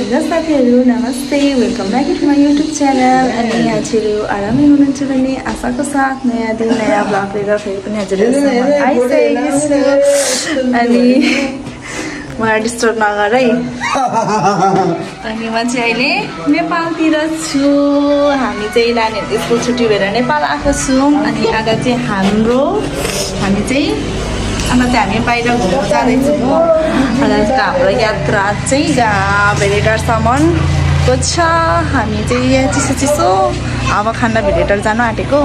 Hello साथीहरु नमस्ते welcome back to my YouTube channel अनि हजुरहरु आरामै हुनुहुन्छ भन्ने आशाको साथ नयाँ दिन नयाँ ब्लग लिएर फेरि पनि हजुरहरुसँग आइसकेको छु अनि मलाई डिस्टर्ब नगर है अनि म चाहिँ अहिले नेपालतिर छु हामी चाहिँ नानीहरुको स्कुल छुट्टी भएर नेपाल आएको छौं अनि आज चाहिँ हामी बाहिर घुम्न जाँदैछौँ आजको हाम्रो यात्रा चाहिँ भेलिटारसम्मको छ हामी चाहिँ चिसो चिसो हावा खान भेलिटार जान आँटेको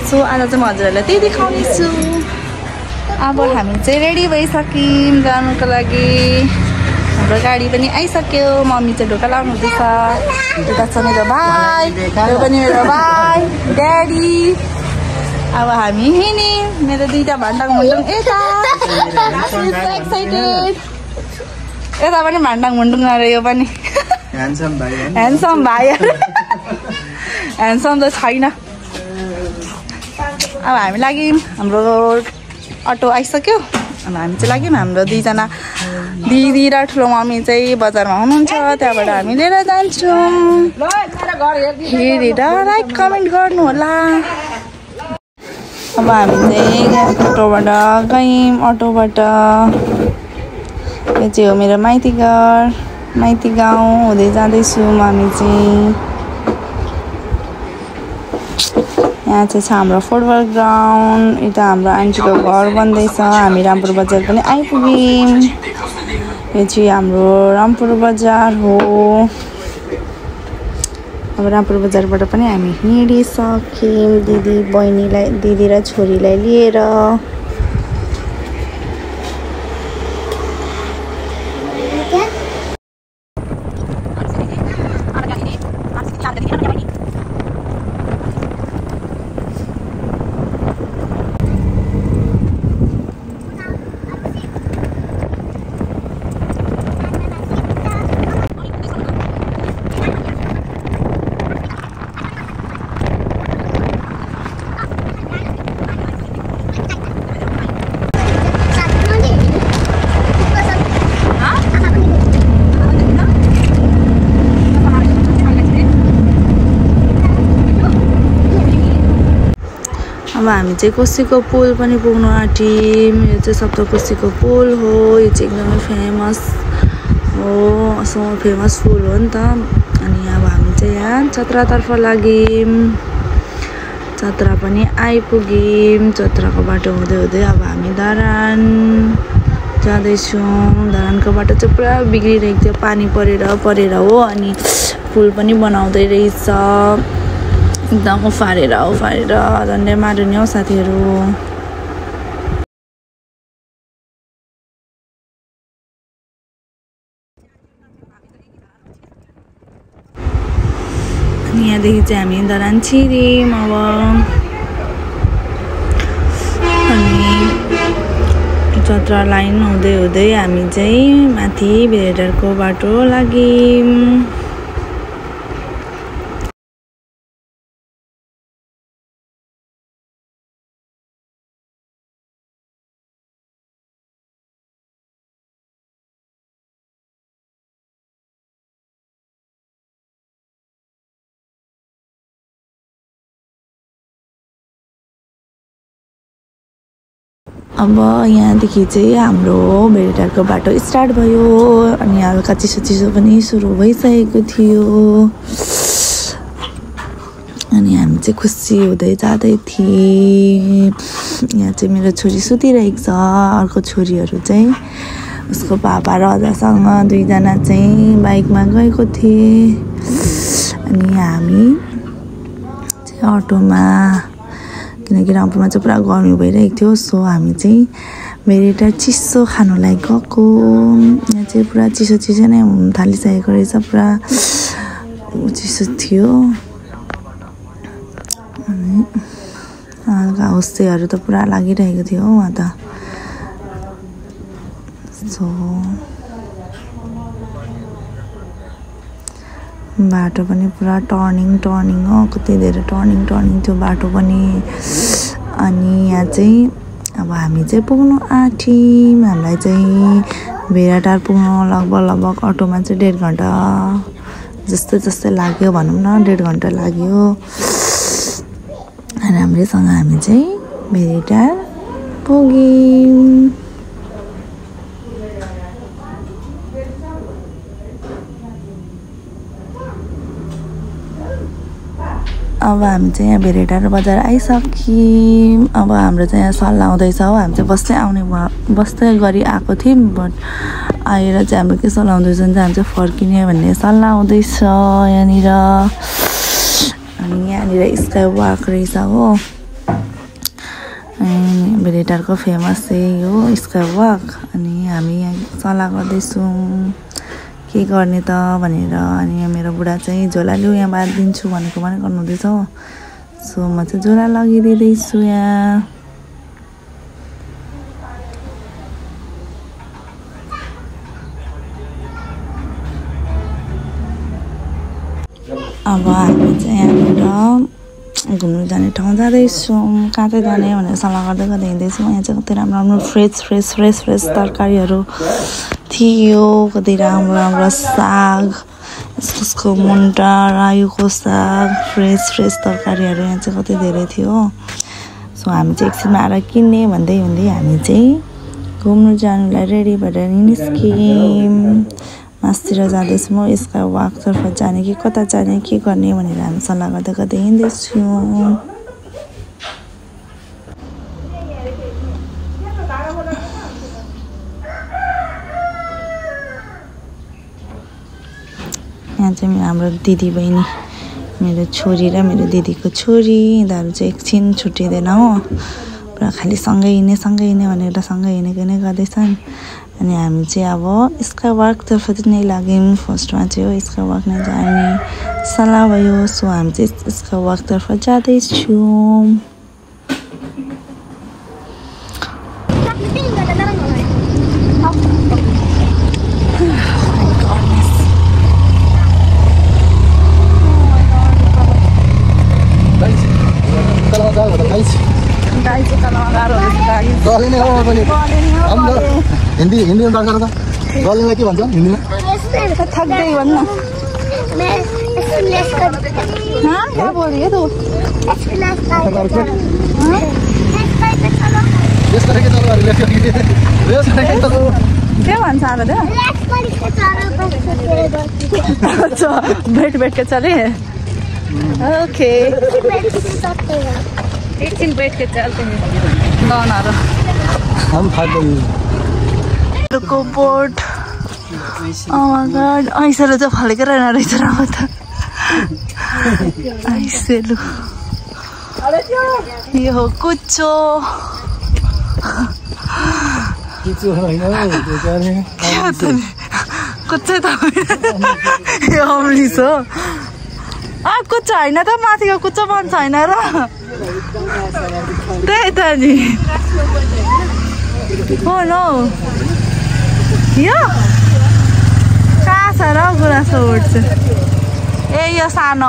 सो आज चाहिँ म हजुरहरूलाई त्यही देखाउने छु अब हामी चाहिँ रेडी भइसक्यौँ जानुको लागि हाम्रो गाडी पनि आइसक्यो मम्मी चाहिँ ढोका लाउनु हुँदैछ यता छ मेरो भाइ यो पनि मेरो भाइ ड्याडी अब हामी हिँड्ने मेरो दुईटा भान्डाङ मुन्डुङ यता एक्साइटेड यता पनि भान्डाङ मुन्डुङ अरे यो पनि ह्यान्डसम भाइ ह्यान्डसम त छैन अब हामी लाग्यौँ हाम्रो अटो आइसक्यो अनि हामी चाहिँ लाग्यौँ हाम्रो दुईजना दिदी र ठुलो मम्मी चाहिँ बजारमा हुनुहुन्छ त्यहाँबाट हामी लिएर जान्छौँ हेरेर लाइक कमेन्ट गर्नु होला अब हामी चाहिँ अटोबाट गयौँ अटोबाट यो चाहिँ हो मेरो माइती गाउँ हुँदै जाँदैछौँ हामी चाहिँ यहाँ चाहिँ छ हाम्रो फुटबल ग्राउन्ड यता हाम्रो आन्टीको घर बन्दैछ हामी रामपुर बजार पनि आइपुग्यौँ यो चाहिँ हाम्रो रामपुर बजार हो अब रामपुर बजारबाट पनि हामी हिँडिसक्यौँ दिदी र छोरीलाई लिएर अब हामी चाहिँ कोसीको पुल पनि पुग्नु आँट्यौँ यो चाहिँ सप्तकोसीको पुल हो यो चाहिँ एकदमै फेमस हो फेमस पुल हो नि त अनि अब हामी चाहिँ यहाँ चत्रातर्फ लाग्यौँ चत्रा पनि आइपुग्यौँ चत्राको बाटो हुँदै हुँदै अब हामी धरान जाँदैछौँ धरानको बाटो चाहिँ पुरा बिग्रिरहेको थियो पानी परेर हो अनि पुल पनि बनाउँदै रहेछ एकदम उफारेर झन्डै मार्यो नि हौ साथीहरू अनि यहाँदेखि चाहिँ हामी धरान छिर्यौँ अब अनि चत्रा लाइन हुँदै हुँदै हामी चाहिँ माथि भेलिटारको बाटो लाग्यौँ अब यहाँदेखि चाहिँ हाम्रो भेलिटारको बाटो स्टार्ट भयो अनि हल्का चिसो पनि सुरु भइसकेको थियो अनि हामी चाहिँ खुसी हुँदै जाँदै थियौँ यहाँ चाहिँ मेरो छोरी सुतिरहेको छ अर्को छोरीहरू चाहिँ उसको पापा र अजासँग दुईजना चाहिँ बाइकमा गएको थिए अनि हामी चाहिँ अटोमा किनकि रामपुरमा चाहिँ पुरा गर्मी भइरहेको थियो सो हामी चाहिँ भेलिटार चिसो खानुलाई गएको यहाँ चाहिँ पुरा चिसो नै हुन थालिसकेको रहेछ पुरा चिसो थियो अनि हल्का होस्टेहरू त पुरा लागिरहेको थियो उहाँ त सो बाटो पनि पुरा टर्निङ हो कति धेरै टर्निङ थियो बाटो पनि अनि यहाँ चाहिँ अब हामी चाहिँ पुग्नु आँट्यौँ हामीलाई चाहिँ भेडाटार पुग्न लगभग अटोमा चाहिँ 1.5 घण्टा जस्तै लाग्यो भनौँ न 1.5 घण्टा लाग्यो। राम्रैसँग हामी चाहिँ भेडाटार पुग्यौँ। अब हामी चाहिँ यहाँ भेडाटार बजार आइसक्यौँ। अब हाम्रो चाहिँ यहाँ सल्लाह हुँदैछ हो, हामी चाहिँ बस्दै गरी आएको थियौँ, बट आएर चाहिँ हाम्रो के सल्लाह हुँदैछ भने चाहिँ हामी चाहिँ फर्किने भन्ने सल्लाह हुँदैछ यहाँनिर। अनि यहाँनिर स्काई वक रहेछ हो, भेडाटारको फेमस चाहिँ हो स्काई वक। अनि हामी यहाँ सल्लाह गर्दैछौँ के गर्ने त भनेर। अनि मेरो बुढा चाहिँ झोला लिऊ यहाँ बाँधिदिन्छु भनेको गर्नुहुँदैछ हो, सो म चाहिँ झोला लगिदिँदैछु यहाँ। अब हामी चाहिँ यहाँबाट घुम्नु जाने ठाउँ जाँदैछौँ। कहाँ चाहिँ जाने भनेर सल्लाह गर्दै हिँड्दैछौँ। यहाँ चाहिँ कति राम्रो फ्रेस तरकारीहरू थियो, कति राम्रो साग, इस्कुसको मुन्टा, रायोको साग, फ्रेस तरकारीहरू यहाँ चाहिँ कति धेरै थियो। सो हामी चाहिँ एकछिनमा आएर किन्ने भन्दै हामी चाहिँ घुम्नु जानुलाई रेडी भएर निस्क्यौँ। मासतिर जाँदैछौँ, स्काई वकतर्फ जाने कि कता जाने के गर्ने भनेर हामी सल्लाह गर्दै हिँड्दैछौँ। यहाँ चाहिँ हाम्रो दिदी बहिनी, मेरो छोरी र मेरो दिदीको छोरी, यिनीहरू चाहिँ एकछिन छुट्टिँदैन हो, पुरा खालि सँगै हिँड्ने भनेर सँगै हिँडेको नै गर्दैछन्। अनि हामी चाहिँ अब स्काई वकतर्फ चाहिँ नै लाग्यौँ। फर्स्टमा चाहिँ हो स्काई वक नै जाने सल्लाह भयो, सो हामी चाहिँ स्काई वकतर्फ जाँदैछौँ। हिंदी में बात कर रहा था, बोलने की बात हिंदी में थक गई वरना। हाँ क्या बोल रही है तू? क्या भन्छ अब त? बैठ के चले। ओके एकछिन बैठ के चलते हैं गाउनहरु। हम थक गए। को बोट oh my god ऐसेलु चाहिँ फलेको रहेछ र अब त ऐसेलु यो हो कुचो होइन कुचो त यो अम्लिस हो कुचो होइन त माथिको कुचो बन्छ होइन र त्यही त नि हो नो यो कहाँ छ र गुराँसको बोट चाहिँ ए यो सानो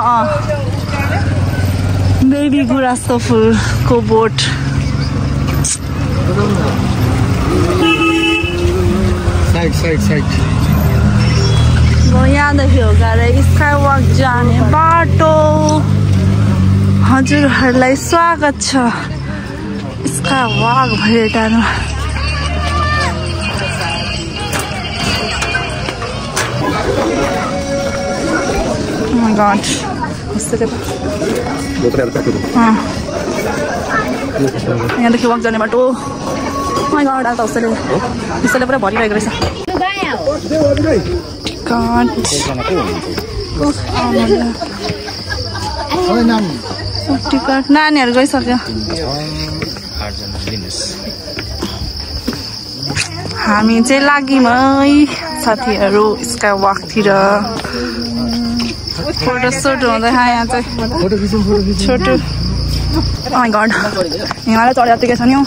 बेबी गुराँसको फुलको बोट साइड यहाँदेखि हो गएर स्काई वक जाने बाटो। हजुरहरूलाई स्वागत छ स्काई वक भेडाटारमा। Oh my god. यहाँदेखि वक जाने बाटो। Oh my god, आज उसले पुरा भरिरहेको रहेछ। टिकट नानीहरू गइसक्यो। हामी चाहिँ लाग्यौँ है साथीहरू स्काई वकतिर। फोटोसुट हुँदै यहाँ चाहिँ छोटो। Oh my god, हिमालय चढे जत्तिकै छ नि हौ।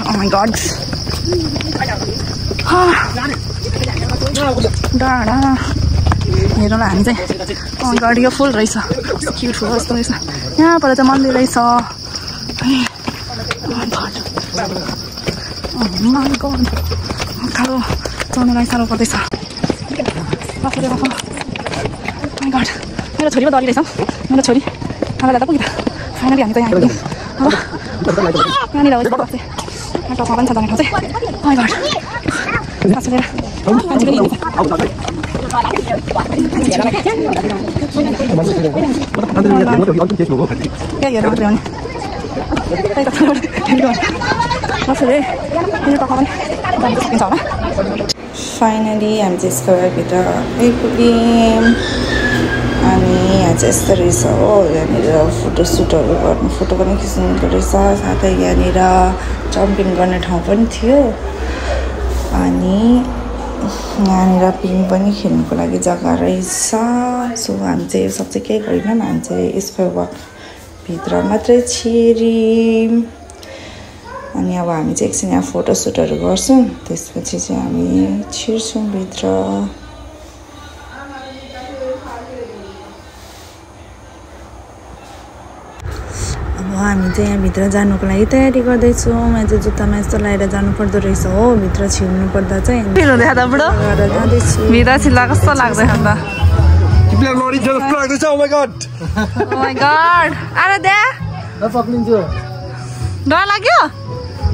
Oh my god, डाँडा हेरौँ हामी चाहिँ। Oh my god, यो फुल रहेछ, क्युट फुल जस्तो रहेछ। यहाँबाट चाहिँ मन्दिर रहेछ। Oh my god, उकालो चढ्नलाई साह्रो पर्दैछ मेरो छोरी पो डरिरहेछ मेरो छोरी आमा दादा पुग्यो फाइनली हामी त यहाँ आइपुग्यौँ यहाँनिर हो टपमा पनि छ जाने ठाउँ चाहिँ माई गड सासु लिएर मान्छे पनि हिँड्दैछ क्या हेर्नु मात्रै हो नि त्यही त फाइनली हामी चाहिँ यसको भित्र आइपुग्यौँ अनि यहाँ चाहिँ यस्तो रहेछ हो यहाँनिर फोटोसुटहरू गर्नु फोटो पनि खिच्नु हुँदो रहेछ साथै यहाँनिर जम्पिङ गर्ने ठाउँ पनि थियो अनि यहाँनिर पिङ पनि खेल्नुको लागि जग्गा रहेछ सो हामी चाहिँ यो सब चाहिँ केही गरिनौँ हामी चाहिँ यसको भित्र मात्रै छिर्यौँ अनि अब हामी चाहिँ एकछिन यहाँ फोटोसुटहरू गर्छौँ त्यसपछि चाहिँ हामी छिर्छौँ भित्र अब हामी चाहिँ यहाँभित्र जानुको लागि तयारी गर्दैछौँ यहाँ चाहिँ जुत्तामा यस्तो लगाएर जानुपर्दो रहेछ हो भित्र छिर्नु पर्दा चाहिँ जाँदैछु भित्र छिर्दा कस्तो लाग्दैछ अन्त डर लाग्यो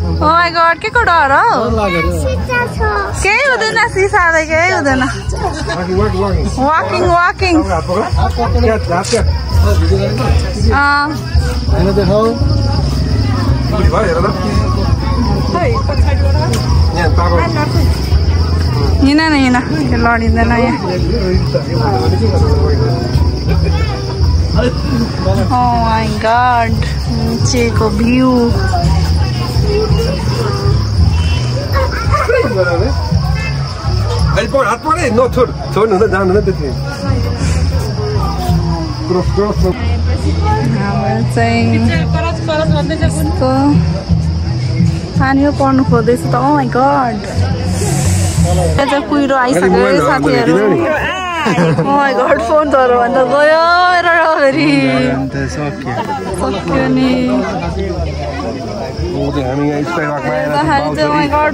Oh my god, के को डर हो केही हुँदैन सिसाले केही हुँदैन वाकिङ वाकिङ हिँड न हिँड लडिँदैन यहाँ Oh my god, निचेको भ्यू छोड्नु जानु त्यति पानी पर्नु खोज्दैछ त Oh my god कुहिरो आइसक्यो साथीहरू Oh my god फोन तरो भन्दा गयो र फेरि सक्यो नि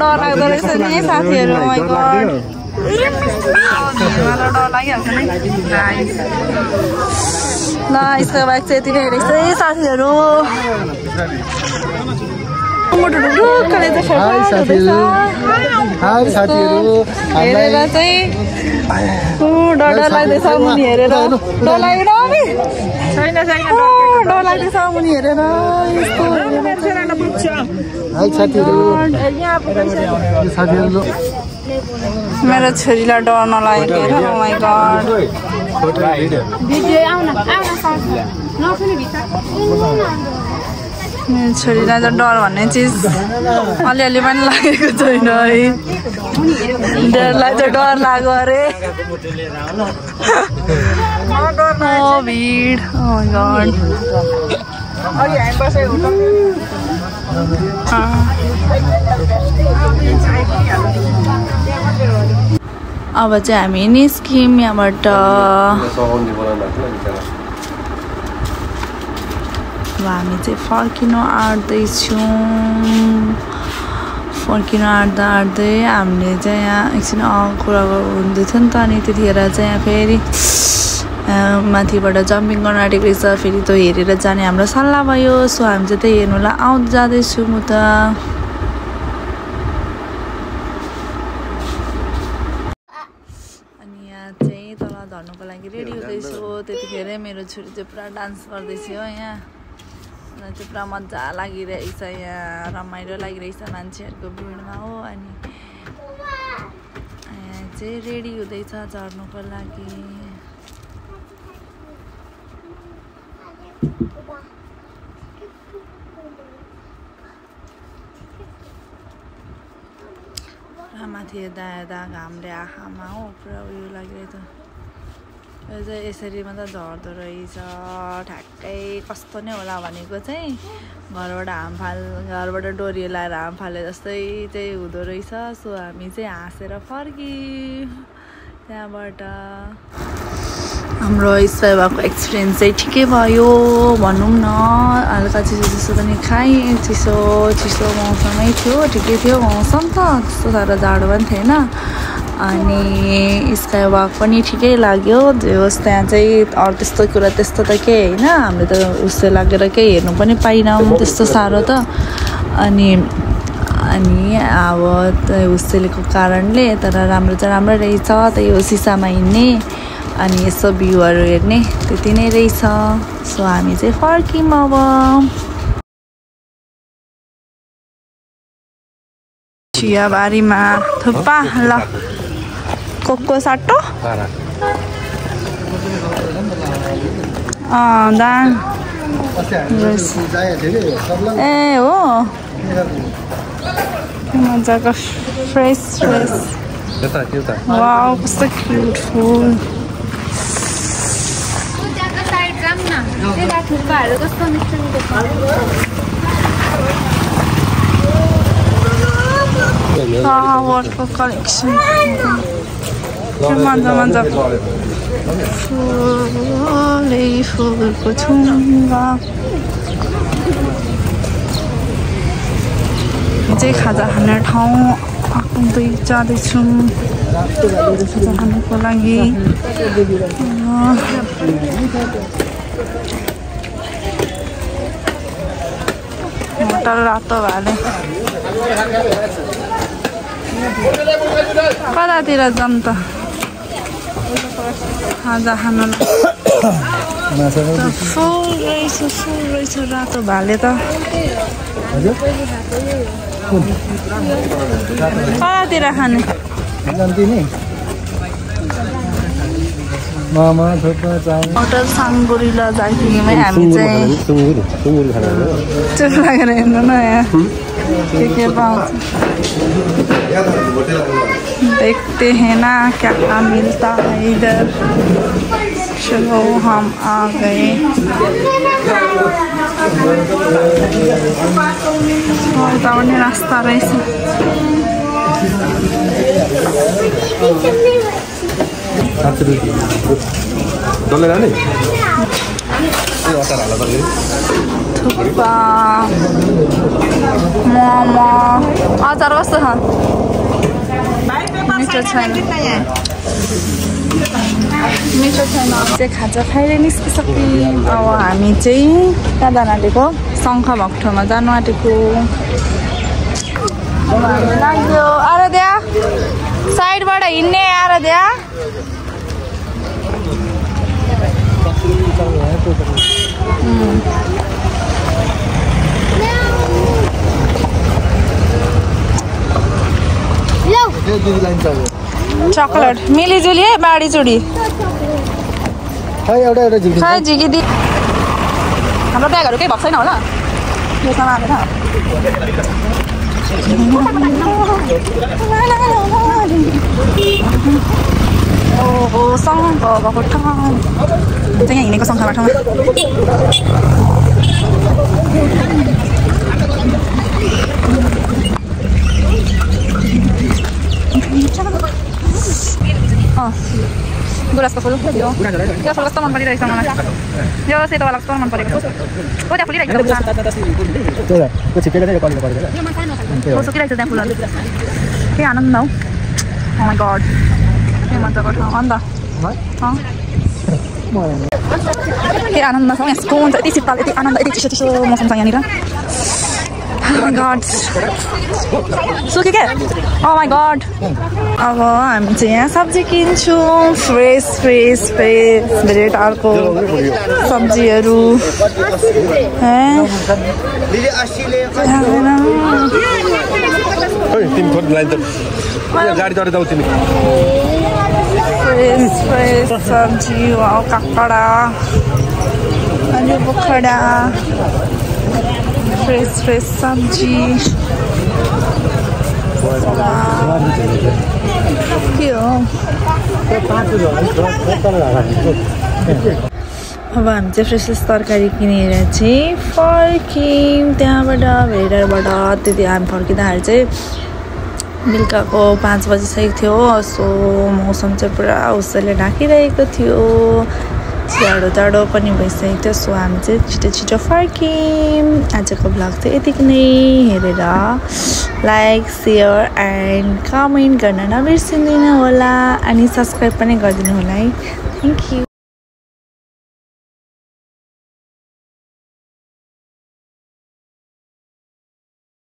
डर लाग्दो रहेछ नि साथीहरू Oh my god मलाई डर लागिहाल्छ नि ल यसको बाइक चाहिँ यति नै रहेछ है साथीहरू हेरेर चाहिँ डर लाग्दैछ मुनि हेरेर डर लाग्यो छैन छैन डर लाग्दैछ मुनि हेरेर मेरो छोरीलाई डर नलागेको हेर Oh my god मेरो छोरीलाई त डर भन्ने चिज अलिअलि पनि लागेको छैन है डरलाई त डर लाग्यो अरे भिड Oh my god अब चाहिँ हामी निस्क्यौँ यहाँबाट अब हामी चाहिँ फर्किनु आँट्दैछौँ फर्किनु आँट्दै हामीले चाहिँ यहाँ एकछिन कुरा हुँदै थियो नि त अनि त्यतिखेर चाहिँ यहाँ फेरि माथिबाट जम्पिङ गर्न आँटेको रहेछ फेरि त्यो हेरेर जाने हाम्रो सल्लाह भयो सो हामी चाहिँ त्यही हेर्नुलाई जाँदैछु म त अनि यहाँ चाहिँ तल झर्नुको लागि रेडी हुँदैछु त्यतिखेरै मेरो छोरी चाहिँ पुरा डान्स गर्दैछ हो यहाँ चाहिँ पुरा मजा लागिरहेछ यहाँ रमाइलो लागिरहेछ मान्छेहरूको भिडमा हो अनि यहाँ चाहिँ रेडी हुँदैछ झर्नुको लागि माथि हेर्दा घामले आँखामा हो पुरा उयो लागिरहेछ यो चाहिँ यसरी मात्र झर्दो रहेछ ठ्याक्कै कस्तो नै होला भनेको चाहिँ घरबाट डोरी लाएर हाम फाले जस्तै चाहिँ हुँदो रहेछ सो हामी चाहिँ हाँसेर फर्क्यौँ त्यहाँबाट हाम्रो स्पाई भएको एक्सपिरियन्स चाहिँ ठिकै भयो भनौँ न हल्का चिसो पनि खाएँ चिसो मौसमै थियो ठिकै थियो मौसम त त्यस्तो साह्रो जाडो पनि थिएन अनि स्काई वक पनि ठिकै लाग्यो जे होस् त्यहाँ चाहिँ अरू त्यस्तो कुरा त्यस्तो त केही होइन हामीले त उसले लागेर केही हेर्नु पनि पाइनौँ त्यस्तो साह्रो त अनि अब होस्टेलको कारणले तर राम्रो चाहिँ राम्रो रहेछ त्यही हो सिसामा हिँड्ने अनि यसो भ्यूहरू हेर्ने त्यति नै रहेछ सो हामी चाहिँ फर्क्यौँ अब चियाबारीमा थुक्पा ल कोको साटो दाङ ए हो मजाको फ्रेस वाउ कस्तो क्युट फुल फ्लावरको कलेक्सन मजा फुलको छुङ्गा चाहिँ खाजा खाने ठाउँ आउँदै जाँदैछौँ खाजा खानुको लागि मोटर रातो भाले कतातिर जाऊँ त खाजा खानुलाई फुल रहेछ रातो भाले त कतातिर खाने होटल साङबुरीला जाइदिएमै हामी चाहिँ चुप लागेर हेर्नु न यहाँ के पाउँछ देखते हैं ना क्या मिलता है इधर चलो हम आ गए उताउने रास्ता रहेछ थुक्पा मोमो अचार कस्तो छ मिठो छैन चाहिँ खाजा खाएर निस्किसक्यौँ अब हामी चाहिँ कहाँ जान आँटेको शङ्ख भक्टोमा जानु आँटेको हामी लाग्यो आराध्या साइडबाट हिँड्ने आराध्या चकलेट मिलीजुली है बाडी चुडी खै झिकिदी हाम्रो ब्यागहरू केही भएको छैन होला यसमा हालेर ओहो शङ्ख भएको ठाउँ चाहिँ यहाँ हिँडेको शङ्ख बाटोमा गुराँसको फुल यो फुल कस्तो मन परिरहेछ मलाई यो सेतोवाला कस्तो मन परेको हो त्यहाँ फुलिरहेको सुकिरहेको त्यहाँ फुलहरू के आनन्द हौ ओ माई गड के मजाको ठाउँ अन्त के आनन्द छ यस्तो हुन्छ यति शीतल यति आनन्द यति चिसो मौसम छ यहाँनिर गड सुके क्या ओ माई गड अब हामी चाहिँ यहाँ सब्जी किन्छौँ फ्रेस भेराइटीको सब्जीहरू फ्रेस सब्जी काकडा अनि बोखडा फ्रेस सब्जी के हो अब हामी चाहिँ फ्रेस तरकारी किनेर चाहिँ फर्क्यौँ त्यहाँबाट भेडारबाट त्यति हामी फर्किँदाखेरि चाहिँ बेलुकाको 5 बजिसकेको थियो सो मौसम चाहिँ पुरा उसले ढाकिरहेको थियो जाडो पनि भइसकेको थियो सो हामी चाहिँ छिटो फर्क्यौँ आजको भ्लग चाहिँ यतिकै नै हेरेर लाइक शेयर एन्ड कमेन्ट गर्न नबिर्सिनु होला अनि सब्स्क्राइब पनि गरिदिनु होला है थ्यांक यू